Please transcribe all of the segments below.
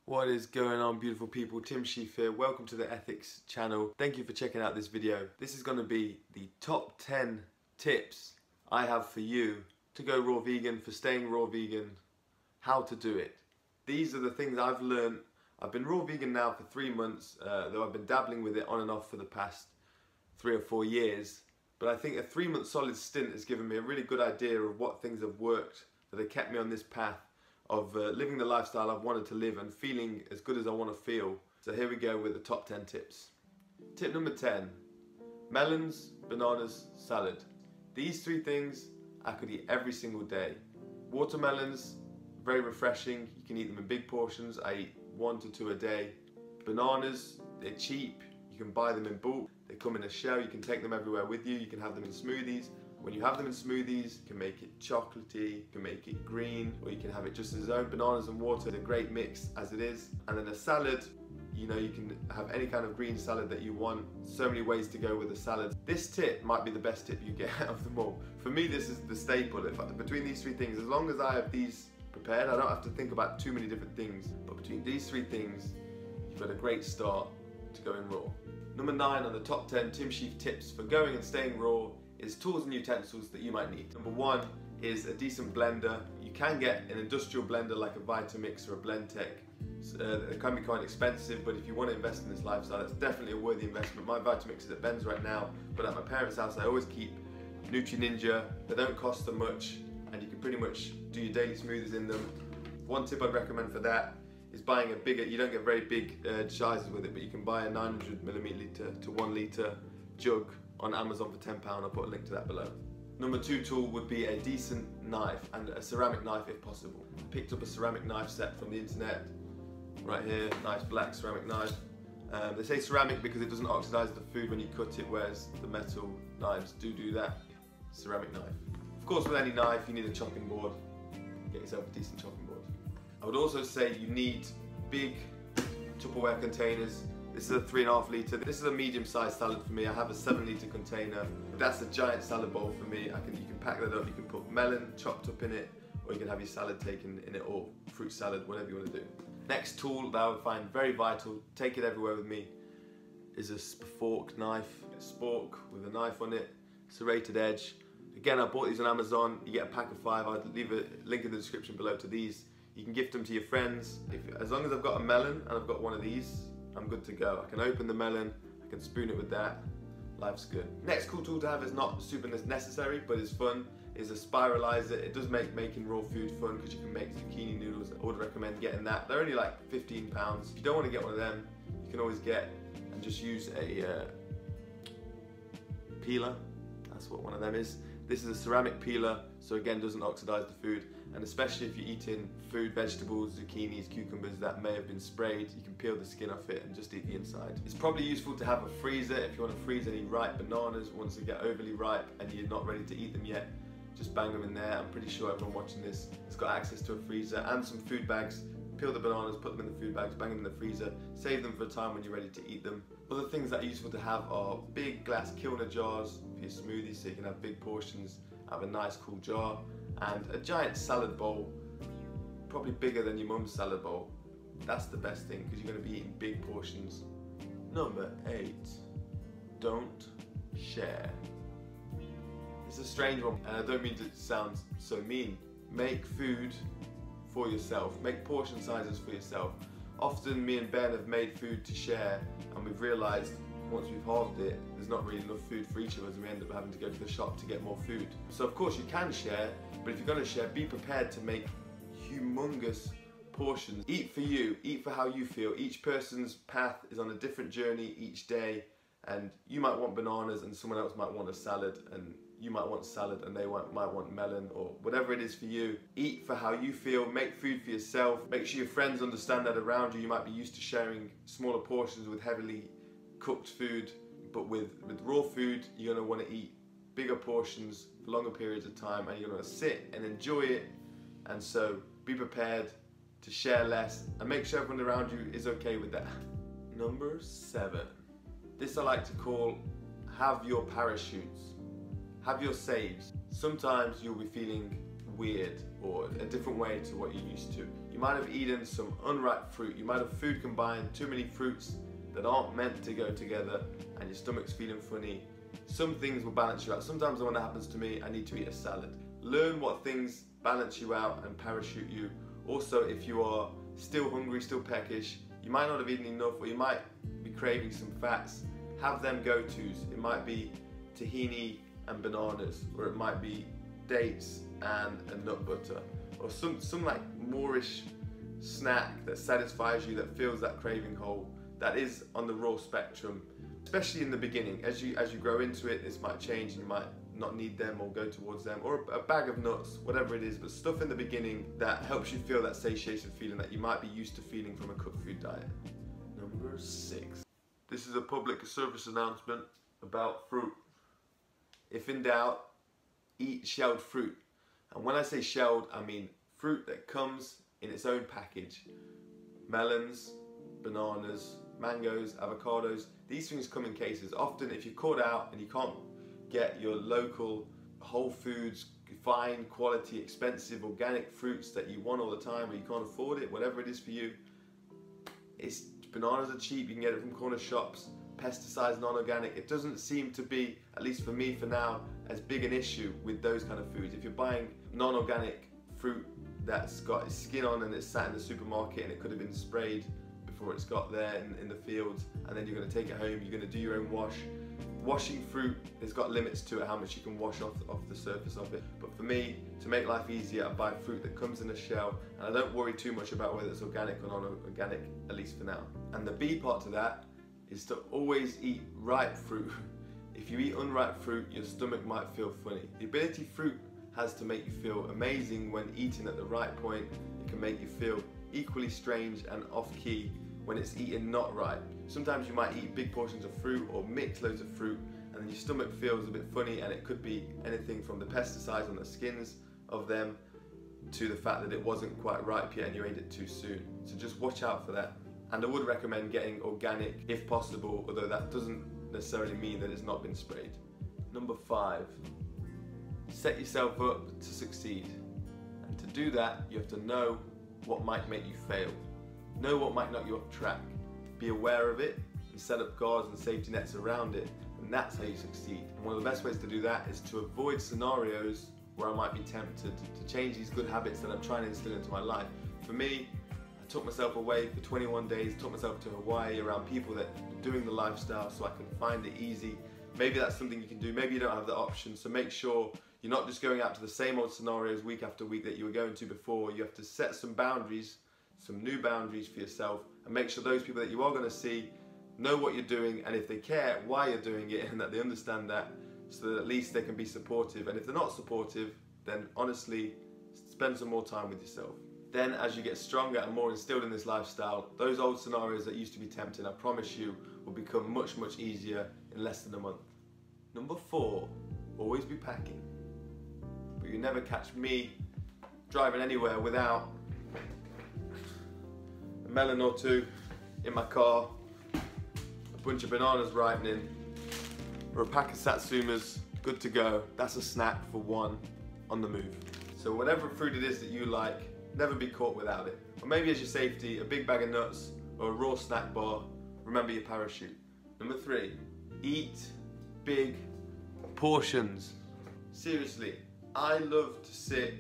What is going on, beautiful people? Tim Sheaf here. Welcome to the ETHCS channel. Thank you for checking out this video. This is going to be the top 10 tips I have for you to go raw vegan, for staying raw vegan, how to do it. These are the things I've learned. I've been raw vegan now for 3 months, though I've been dabbling with it on and off for the past 3 or 4 years. But I think a 3-month solid stint has given me a really good idea of what things have worked, that have kept me on this path of living the lifestyle I've wanted to live and feeling as good as I want to feel. So here we go with the top 10 tips. Tip number 10, melons, bananas, salad. These 3 things I could eat every single day. Watermelons, very refreshing. You can eat them in big portions. I eat 1 to 2 a day. Bananas, they're cheap. You can buy them in bulk. They come in a shell. You can take them everywhere with you. You can have them in smoothies. When you have them in smoothies, you can make it chocolatey, you can make it green, or you can have it just as its own. Bananas and water is a great mix as it is. And then a salad, you know, you can have any kind of green salad that you want. So many ways to go with a salad. This tip might be the best tip you get out of them all. For me, this is the staple. Between these 3 things, as long as I have these prepared, I don't have to think about too many different things. But between these 3 things, you've got a great start to going raw. Number 9 on the top 10 Tim Sheaf tips for going and staying raw is tools and utensils that you might need. Number 1 is a decent blender. You can get an industrial blender like a Vitamix or a Blendtec. It can be quite expensive, but if you want to invest in this lifestyle, it's definitely a worthy investment. My Vitamix is at Ben's right now, but at my parents' house I always keep Nutri Ninja. They don't cost them much, and you can pretty much do your daily smoothies in them. One tip I'd recommend for that is buying a bigger, you don't get very big sizes with it, but you can buy a 900ml to 1 litre jug on Amazon for £10. I'll put a link to that below. Number 2 tool would be a decent knife, and a ceramic knife if possible. I picked up a ceramic knife set from the internet, right here, nice black ceramic knife. They say ceramic because it doesn't oxidize the food when you cut it, whereas the metal knives do that. Ceramic knife. Of course, with any knife you need a chopping board. Get yourself a decent chopping board. I would also say you need big Tupperware containers. This is a 3.5 litre. This is a medium-sized salad for me. I have a 7 litre container. That's a giant salad bowl for me. You can pack that up. You can put melon chopped up in it, or you can have your salad taken in it, or fruit salad, whatever you want to do. Next tool that I would find very vital, take it everywhere with me, is a fork knife. A spork with a knife on it, serrated edge. Again, I bought these on Amazon. You get a pack of 5. I'll leave a link in the description below to these. You can gift them to your friends. As long as I've got a melon and I've got one of these, I'm good to go. I can open the melon, I can spoon it with that, life's good. Next cool tool to have is not super necessary, but is fun, is a spiralizer. It does make making raw food fun because you can make zucchini noodles. I would recommend getting that. They're only like £15. If you don't want to get one of them, you can always get and just use a peeler. That's what one of them is. This is a ceramic peeler, so again doesn't oxidize the food, and especially if you're eating food, vegetables, zucchinis, cucumbers that may have been sprayed, you can peel the skin off it and just eat the inside. It's probably useful to have a freezer if you want to freeze any ripe bananas. Once they get overly ripe and you're not ready to eat them yet, just bang them in there. I'm pretty sure everyone watching this has got access to a freezer and some food bags. Peel the bananas, put them in the food bags, bang them in the freezer, save them for a time when you're ready to eat them. Other things that are useful to have are big glass Kilner jars for your smoothies, so you can have big portions, have a nice cool jar, and a giant salad bowl, probably bigger than your mum's salad bowl. That's the best thing because you're going to be eating big portions. Number 8, don't share. It's a strange one, and I don't mean to sound so mean. Make food for yourself. Make portion sizes for yourself. Often me and Ben have made food to share, and we've realised once we've halved it, there's not really enough food for each of us, and we end up having to go to the shop to get more food. So of course you can share, but if you're going to share, be prepared to make humongous portions. Eat for you, eat for how you feel. Each person's path is on a different journey each day, and you might want bananas and someone else might want a salad, and you might want salad and they might want melon, or whatever it is for you. Eat for how you feel, make food for yourself. Make sure your friends understand that around you. You might be used to sharing smaller portions with heavily cooked food, but with raw food, you're going to want to eat bigger portions for longer periods of time, and you're going to sit and enjoy it. And so be prepared to share less and make sure everyone around you is okay with that. Number 7. This I like to call have your parachutes. Have your saves. Sometimes you'll be feeling weird or a different way to what you're used to. You might have eaten some unripe fruit. You might have food combined, too many fruits that aren't meant to go together, and your stomach's feeling funny. Some things will balance you out. Sometimes when that happens to me, I need to eat a salad. Learn what things balance you out and parachute you. Also, if you are still hungry, still peckish, you might not have eaten enough, or you might be craving some fats, have them go-tos. It might be tahini and bananas, or it might be dates and a nut butter, or some like moreish snack that satisfies you, that fills that craving hole, that is on the raw spectrum. Especially in the beginning, as you grow into it, this might change and you might not need them or go towards them, or a bag of nuts, whatever it is, but stuff in the beginning that helps you feel that satiation feeling that you might be used to feeling from a cooked food diet. Number 6. This is a public service announcement about fruit. If in doubt, eat shelled fruit. And when I say shelled, I mean fruit that comes in its own package. Melons, bananas, mangoes, avocados, these things come in cases. Often if you're caught out and you can't get your local Whole Foods, fine quality, expensive, organic fruits that you want all the time, or you can't afford it, whatever it is for you, bananas are cheap, you can get it from corner shops, pesticides, non-organic. It doesn't seem to be, at least for me for now, as big an issue with those kind of foods. If you're buying non-organic fruit that's got its skin on and it's sat in the supermarket and it could have been sprayed before it's got there in the fields, and then you're going to take it home, you're going to do your own wash. Washing fruit, there's got limits to it, how much you can wash off the surface of it. But for me, to make life easier, I buy fruit that comes in a shell, and I don't worry too much about whether it's organic or non-organic, at least for now. And the B part to that is to always eat ripe fruit. If you eat unripe fruit, your stomach might feel funny. The ability fruit has to make you feel amazing when eaten at the right point. It can make you feel equally strange and off-key when it's eaten not ripe. Sometimes you might eat big portions of fruit or mix loads of fruit, and then your stomach feels a bit funny, and it could be anything from the pesticides on the skins of them to the fact that it wasn't quite ripe yet and you ate it too soon. So just watch out for that. And I would recommend getting organic if possible, although that doesn't necessarily mean that it's not been sprayed. Number 5, set yourself up to succeed. And to do that, you have to know what might make you fail. Know what might knock you off track. Be aware of it and set up guards and safety nets around it, and that's how you succeed. And one of the best ways to do that is to avoid scenarios where I might be tempted to change these good habits that I'm trying to instill into my life. For me, I took myself away for 21 days, took myself to Hawaii around people that are doing the lifestyle so I can find it easy. Maybe that's something you can do, maybe you don't have the option, so make sure you're not just going out to the same old scenarios week after week that you were going to before. You have to set some boundaries, some new boundaries for yourself, and make sure those people that you are going to see know what you're doing, and if they care, why you're doing it, and that they understand that, so that at least they can be supportive. And if they're not supportive, then honestly, spend some more time with yourself. Then as you get stronger and more instilled in this lifestyle, those old scenarios that used to be tempting, I promise you, will become much, much easier in less than a month. Number 4, always be packing. But you never catch me driving anywhere without a melon or two in my car, a bunch of bananas ripening, or a pack of satsumas good to go. That's a snack for one on the move. So whatever fruit it is that you like, never be caught without it. Or maybe as your safety, a big bag of nuts or a raw snack bar. Remember your parachute. Number 3, eat big portions. Seriously, I love to sit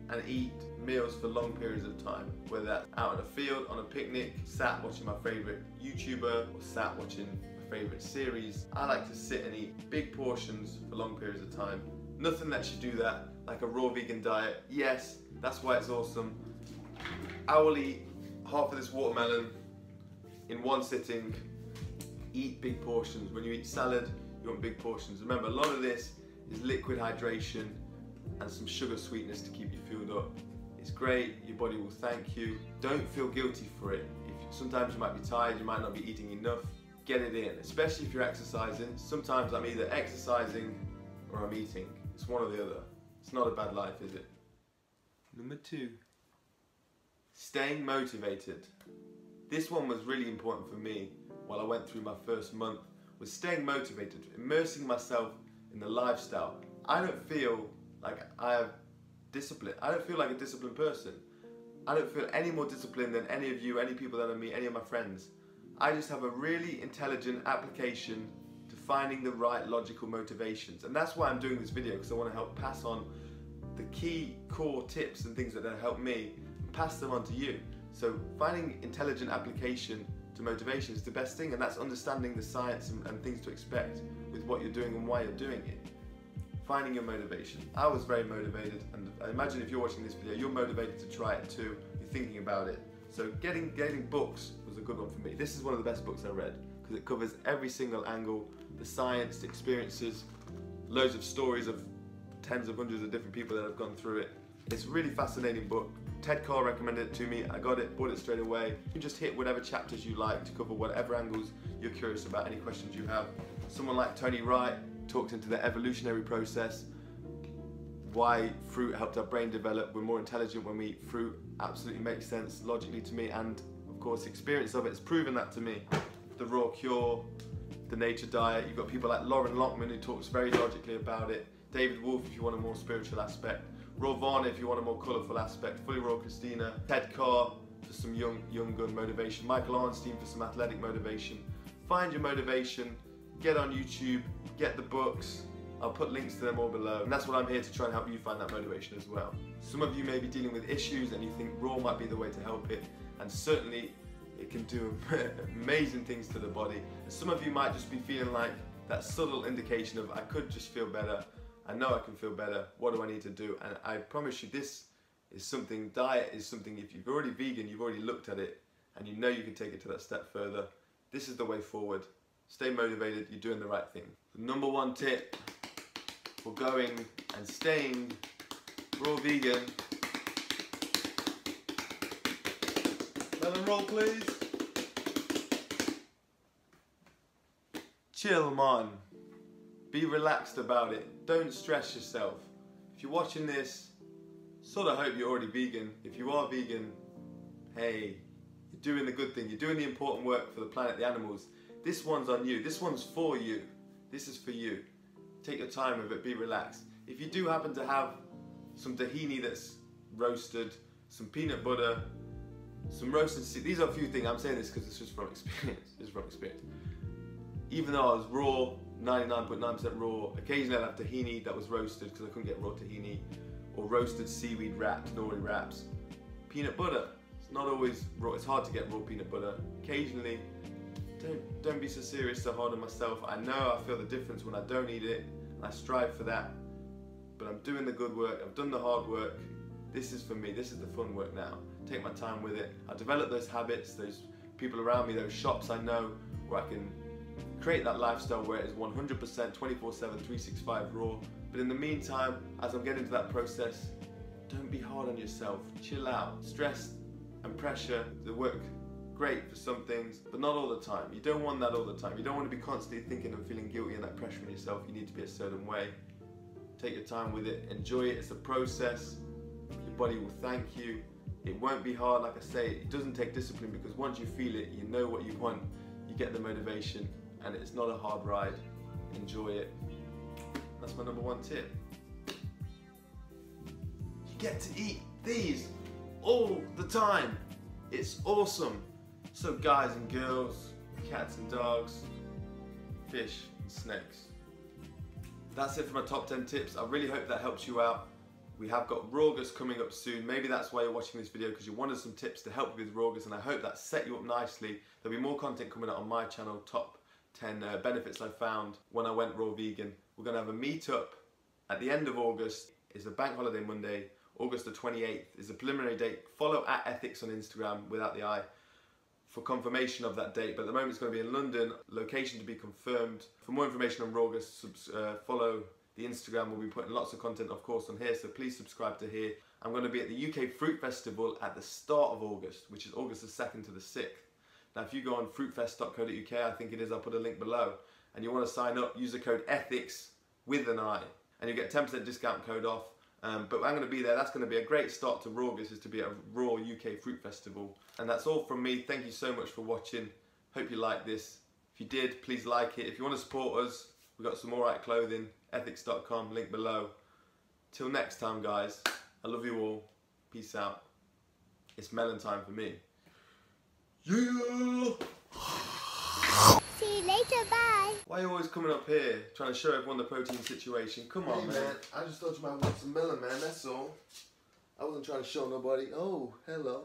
and eat meals for long periods of time, whether that's out in a field, on a picnic, sat watching my favourite YouTuber, or sat watching my favourite series. I like to sit and eat big portions for long periods of time. Nothing lets you do that like a raw vegan diet. Yes, that's why it's awesome. I will eat half of this watermelon in one sitting. Eat big portions. When you eat salad, you want big portions. Remember, a lot of this is liquid hydration and some sugar sweetness to keep you filled up. It's great, your body will thank you. Don't feel guilty for it. Sometimes you might be tired, you might not be eating enough. Get it in, especially if you're exercising. Sometimes I'm either exercising or I'm eating. It's one or the other. It's not a bad life, is it? Number 2, staying motivated. This one was really important for me while I went through my first month, was staying motivated, immersing myself in the lifestyle. I don't feel like I have discipline. I don't feel like a disciplined person. I don't feel any more disciplined than any of you, any people that I meet, any of my friends. I just have a really intelligent application to finding the right logical motivations. And that's why I'm doing this video, because I want to help pass on the key core tips and things that have helped me and pass them on to you. So finding intelligent application to motivation is the best thing, and that's understanding the science and things to expect with what you're doing and why you're doing it. Finding your motivation. I was very motivated, and I imagine if you're watching this video, you're motivated to try it too. You're thinking about it. So getting books was a good one for me. This is one of the best books I read because it covers every single angle, the science, the experiences, loads of stories of tens of hundreds of different people that have gone through it. It's a really fascinating book. Ted Carr recommended it to me. I got it, bought it straight away. You just hit whatever chapters you like to cover whatever angles you're curious about, any questions you have. Someone like Tony Wright talks into the evolutionary process, why fruit helped our brain develop. We're more intelligent when we eat fruit. Absolutely makes sense logically to me, and of course experience of it has proven that to me. The Raw Cure, the Nature Diet. You've got people like Lauren Lockman who talks very logically about it. David Wolf if you want a more spiritual aspect. Raw Varner if you want a more colourful aspect. Fully Raw Christina. Ted Carr for some young gun motivation. Michael Arnstein for some athletic motivation. Find your motivation. Get on YouTube. Get the books. I'll put links to them all below. And that's what I'm here to try and help you find that motivation as well. Some of you may be dealing with issues and you think Raw might be the way to help it. And certainly it can do amazing things to the body. And some of you might just be feeling like that subtle indication of I could just feel better. I know I can feel better. What do I need to do? And I promise you this is something, diet is something, if you're already vegan, you've already looked at it and you know you can take it to that step further. This is the way forward. Stay motivated, you're doing the right thing. The number one tip for going and staying raw vegan. Melon roll please. Chill man. Be relaxed about it. Don't stress yourself. If you're watching this, sort of hope you're already vegan. If you are vegan, hey, you're doing the good thing. You're doing the important work for the planet, the animals. This one's on you. This one's for you. This is for you. Take your time with it. Be relaxed. If you do happen to have some tahini that's roasted, some peanut butter, some roasted seeds. These are a few things. I'm saying this because it's just from experience. It's from experience. Even though I was raw, 99.9% raw, occasionally I'd have tahini that was roasted because I couldn't get raw tahini, or roasted seaweed wraps, nori wraps. Peanut butter. It's not always raw. It's hard to get raw peanut butter. Occasionally. Don't be so serious, so hard on myself. I know I feel the difference when I don't eat it, and I strive for that. But I'm doing the good work, I've done the hard work. This is for me, this is the fun work now. Take my time with it. I develop those habits, those people around me, those shops I know, where I can create that lifestyle where it is 100% 24/7, 365 raw. But in the meantime, as I'm getting into that process, don't be hard on yourself. Chill out. Stress and pressure, the work great for some things, but not all the time. You don't want that all the time. You don't want to be constantly thinking and feeling guilty and that pressure on yourself. You need to be a certain way. Take your time with it. Enjoy it. It's a process. Your body will thank you. It won't be hard. Like I say, it doesn't take discipline because once you feel it, you know what you want. You get the motivation and it's not a hard ride. Enjoy it. That's my number one tip. You get to eat these all the time. It's awesome. So guys and girls, cats and dogs, fish and snakes. That's it for my top 10 tips. I really hope that helps you out. We have got Rawgust coming up soon. Maybe that's why you're watching this video, because you wanted some tips to help you with Rawgust, and I hope that set you up nicely. There'll be more content coming out on my channel, top 10 benefits I found when I went raw vegan. We're gonna have a meetup at the end of August. It's a bank holiday Monday. August the 28th is the preliminary date. Follow @ETHCS on Instagram without the I for confirmation of that date. But at the moment it's going to be in London, location to be confirmed. For more information on Rawgust, follow the Instagram. We'll be putting lots of content of course on here, so please subscribe to here. I'm going to be at the UK Fruit Festival at the start of August, which is August the 2nd to the 6th. Now if you go on fruitfest.co.uk, I think it is, I'll put a link below, and you want to sign up, use the code ETHCS with an I, and you get 10% discount code off. But I'm going to be there. That's going to be a great start to Rawgust, is to be at a Raw UK Fruit Festival. And that's all from me. Thank you so much for watching. Hope you liked this. If you did, please like it. If you want to support us, we've got some alright clothing. ETHCS.com, link below. Till next time guys, I love you all. Peace out. it's melon time for me. Yeah! See you later, bye. Why are you always coming up here trying to show everyone the protein situation? Come on, Hey, man. I just thought you might want some melon, man, that's all. I wasn't trying to show nobody. Oh, hello.